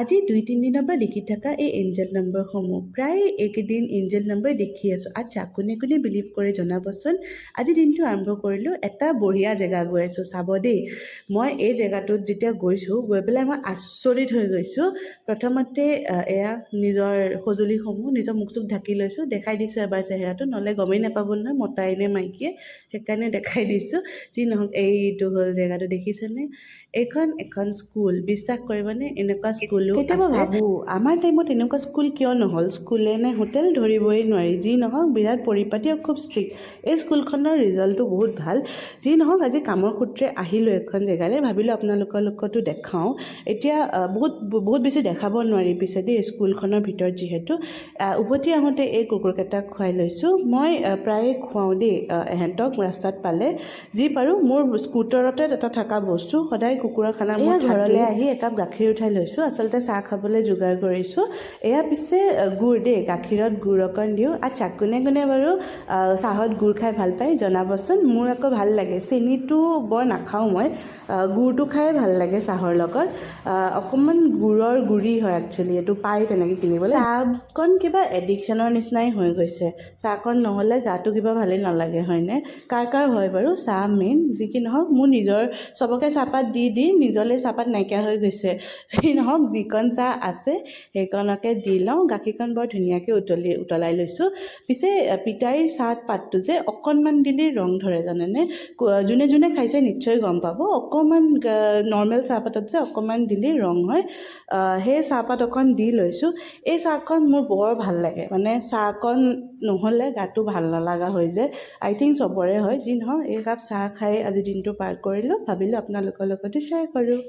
আজি 2-3 দিনৰ পৰা দেখি থকা এই এঞ্জেল নম্বৰসমূহ প্ৰায় এইকেইদিন এঞ্জেল নম্বৰ দেখি আছোঁ। আচ্ছা, কোনে কোনে বিলিভ কৰে জনাবচোন। আজি দিনটো আৰম্ভ কৰিলোঁ, এটা বঢ়িয়া জেগা গৈ আছোঁ, চাব দেই। মই এই জেগাটোত যেতিয়া গৈছোঁ, গৈ পেলাই মই আচৰিত হৈ গৈছোঁ। প্ৰথমতে এয়া নিজৰ সঁজুলিসমূহ নিজৰ মুখ চুখ ঢাকি লৈছোঁ, দেখাই দিছোঁ এবাৰ চেহেৰাটো, নহ'লে গমেই নাপাব নহয় মতাই নে মাইকীয়ে, সেইকাৰণে দেখাই দিছোঁ। যি নহওক, এইটো হ'ল জেগাটো, দেখিছেনে? এইখন এখন স্কুল। বিশ্বাস কৰিবনে, এনেকুৱা স্কুলো কেতিয়াবা ভাবোঁ আমাৰ টাইমত এনেকুৱা স্কুল কিয় নহ'ল, স্কুলে নে হোটেল ধৰিবই নোৱাৰি। যি নহওক, বিৰাট পৰিপাটি আৰু খুব ষ্ট্ৰিক্ট। এই স্কুলখনৰ ৰিজাল্টটো বহুত ভাল। যি নহওক, আজি কামৰ সূত্ৰে আহিলোঁ এখন জেগালৈ, ভাবিলোঁ আপোনালোকৰ লগতো দেখাওঁ। এতিয়া বহুত বেছি দেখাব নোৱাৰি পিছে দেই, স্কুলখনৰ ভিতৰত যিহেতু। উভতি আহোঁতে এই কুকুৰকেইটাক খুৱাই লৈছোঁ। মই প্ৰায়ে খুৱাওঁ দেই এহেঁতক ৰাস্তাত পালে, যি পাৰোঁ। মোৰ স্কুটাৰতে এটা থকা বস্তু, সদায় কুকুৰৰ খানা মই ঘৰলৈ আহি একাপ গাখীৰ উঠাই লৈছোঁ। আচলতে চাহ খাবলৈ যোগাৰ কৰিছোঁ। এয়া পিছে গুড় দেই, গাখীৰত গুড় অকণ দিওঁ। আচ্ছা, কোনে কোনে বাৰু চাহত গুড় খাই ভাল পায় জনাবচোন। মোৰ আকৌ ভাল লাগে, চেনিটো বৰ নাখাওঁ মই, গুড়টো খাই ভাল লাগে চাহৰ লগত। অকণমান গুড়ৰ গুড়ি হয় একচুৱেলি, এইটো পায় তেনেকৈ কিনিবলৈ। চাহকণ কিবা এডিকশ্যনৰ নিচিনাই হৈ গৈছে। চাহকণ নহ'লে গাটো কিবা ভালেই নালাগে, হয়নে? কাৰ কাৰ হয় বাৰু চাহ মেইন? যি কি নহওক, মোৰ নিজৰ চবকে চাহপাত দি দি নিজলৈ চাহপাত নাইকিয়া হৈ গৈছে। যি নহওক, যিকণ চাহ আছে সেইকণকে দি লওঁ। গাখীৰকণ বৰ ধুনীয়াকৈ উতলাই লৈছোঁ। পিছে পিতাইৰ চাহপাতটো যে অকণমান দিলেই ৰং ধৰে জানেনে? যোনে যোনে খাইছে নিশ্চয় গম পাব। অকণমান নৰ্মেল চাহপাতত যে অকণমান দিলেই ৰং হয়। সেই চাহপাত অকণ দি লৈছোঁ। এই চাহকণ মোৰ বৰ ভাল লাগে, মানে চাহকণ নহ'লে গাটো ভাল নলগা হৈ যায়। আই থিংক চবৰে হয়। যি নহওক, এই কাপ চাহ খাই আজি দিনটো পাৰ কৰিলোঁ, ভাবিলোঁ আপোনালোকৰ লগতো শ্বেয়াৰ কৰোঁ।